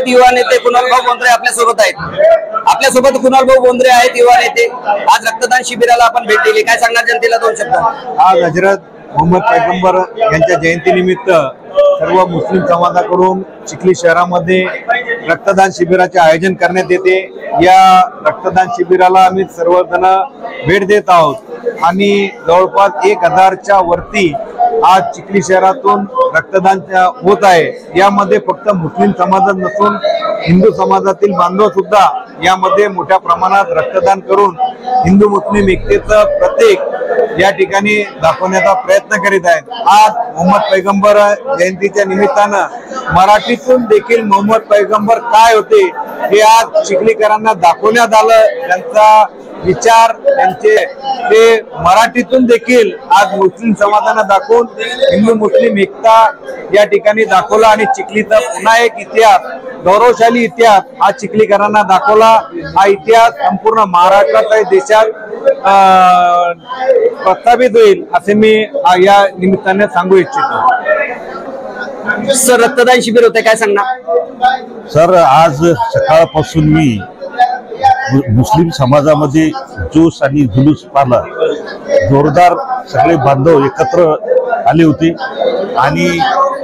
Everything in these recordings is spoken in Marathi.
युवा नेते कुणाल भाऊ बोंद्रे आपल्यासोबत आहेत। आपल्यासोबत कुणाल भाऊ बोंद्रे आहेत, युवा नेते। आज रक्तदान शिबिराला आपण भेट दिली, काय सांगणार जनतेला 2 शब्द? आज हजरत मोहम्मद पैगंबर यांच्या जयंतीनिमित्त सर्व मुस्लिम समाजाकडून चिखली शहरामध्ये रक्तदान शिबिराचे आयोजन करण्यात येते। या रक्तदान शिबिराला आम्ही सर्वजण भेट देत आहोत आणि जवळपास 1000च्या वरती आज चिखली शहरातून रक्तदान होत आहे। यामध्ये फक्त मुस्लिम समाजात नसून हिंदू समाजातील बांधव सुद्धा यामध्ये मोठ्या प्रमाणात रक्तदान करून हिंदू मुस्लिम एकतेचं प्रतीक या ठिकाणी दाखवण्याचा प्रयत्न करीत आहेत। आज मोहम्मद पैगंबर जयंतीच्या निमित्तानं मराठीतून देखील मोहम्मद पैगंबर काय होते हे आज चिखलीकरांना दाखवण्यात आलं। त्यांचा विचार त्यांचे ते मराठीतून देखील आज मुस्लिम समाजांना दाखवून हिंदू मुस्लिम एकता या ठिकाणी दाखवला आणि चिखलीचा पुन्हा एक इतिहास, गौरवशाली इतिहास हा चिखलीकरांना दाखवला। हा इतिहास संपूर्ण महाराष्ट्रात आणि देशात प्रस्थापित होईल असे मी या निमित्ताने सांगू इच्छितो। सर, रक्तदान शिबिर होते, काय सांगणार? सर, आज सकाळपासून मी मुस्लिम समाजामध्ये जोश आणि जुलूस पाहिला। जोरदार सगळे बांधव एकत्र आले होते आणि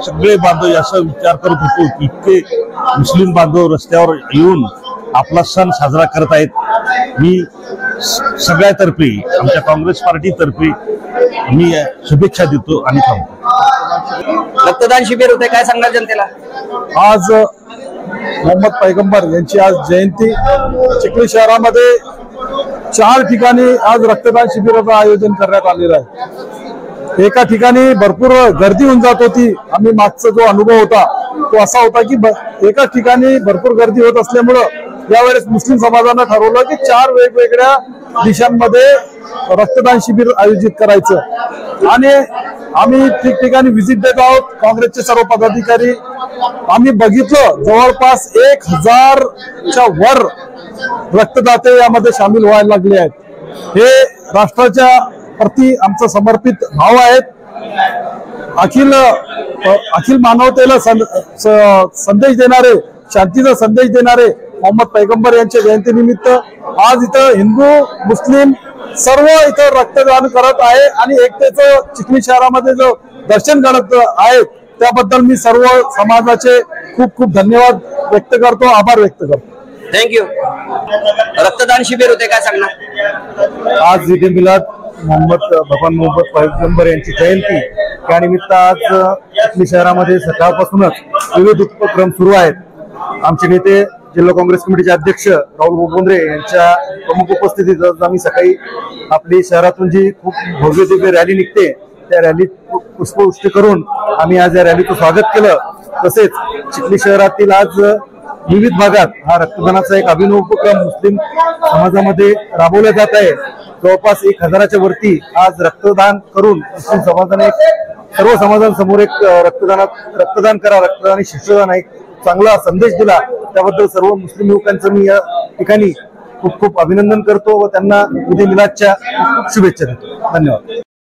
सगळे बांधव असा विचार करत होतो की इतके मुस्लिम बांधव रस्त्यावर येऊन आपला सण साजरा करत आहेत। मी सगळ्यातर्फे, आमच्या काँग्रेस पार्टीतर्फे मी शुभेच्छा देतो आणि थांबतो। रक्तदान शिबिर होते, काय सांगणार जनतेला? आज मोहम्मद पैगंबर यांची आज जयंती चिखली शहरामध्ये 4 ठिकाणी आज रक्तदान शिबिराचं आयोजन करण्यात आलेलं आहे। एका ठिकाणी भरपूर गर्दी होऊन जात होती। आम्ही मागचा जो अनुभव होता तो असा होता की एकाच ठिकाणी भरपूर गर्दी होत असल्यामुळं यावेळेस मुस्लिम समाजानं ठरवलं की 4 वेगवेगळ्या दिशांमध्ये रक्तदान शिबिर आयोजित करायचं आणि आम्ही ठिकठिकाणी व्हिजिट देत आहोत। काँग्रेसचे सर्व पदाधिकारी आम्ही बघितलं, जवळपास 1000च्या वर रक्तदाते यामध्ये सामील व्हायला लागले आहेत। हे राष्ट्राच्या प्रति आमचा समर्पित भाव आहेत। अखिल मानवतेला संदेश देणारे, शांतीचा संदेश देणारे मोहम्मद पैगंबर यांच्या जयंतीनिमित्त आज इथं हिंदू मुस्लिम सर्व इथं रक्तदान करत आहे आणि एकतेचं चिखली शहरामध्ये जो दर्शन करत आहेत त्याबद्दल मी सर्व समाजाचे खूप खूप धन्यवाद व्यक्त करतो, आभार व्यक्त करतो। थँक्यू। रक्तदान शिबिर होते, काय सांगणार? आज ईद ए मिलाद भगवान मोहम्मद पैगंबर यांची जयंती त्यानिमित्त आज चिखली शहरामध्ये सकाळपासूनच विविध उपक्रम सुरू आहेत। आमचे नेते जिल्हा काँग्रेस कमिटीचे अध्यक्ष राहुल बोंद्रे यांच्या प्रमुख उपस्थितीत आम्ही सकाळी आपली शहरातून जी खूप भव्य दिव्य रॅली निघते त्या रॅलीत पुष्पवृष्टी करून आम्ही आज या रॅलीचं स्वागत केलं। तसेच चिखली शहरातील आज विविध भागात हा रक्तदानाचा एक अभिनव उपक्रम मुस्लिम समाजामध्ये राबवला जात आहे। जवळपास 1000च्या वरती आज रक्तदान करून मुस्लिम समाजाने सर्व समाजांसमोर एक रक्तदान करा, रक्तदान शिष्टदान एक चांगला संदेश दिला। त्याबद्दल सर्व मुस्लिम युवकांचं मी या ठिकाणी खूप खूप अभिनंदन करतो व त्यांना ईद ए मिलादच्या खूप शुभेच्छा देतो। धन्यवाद।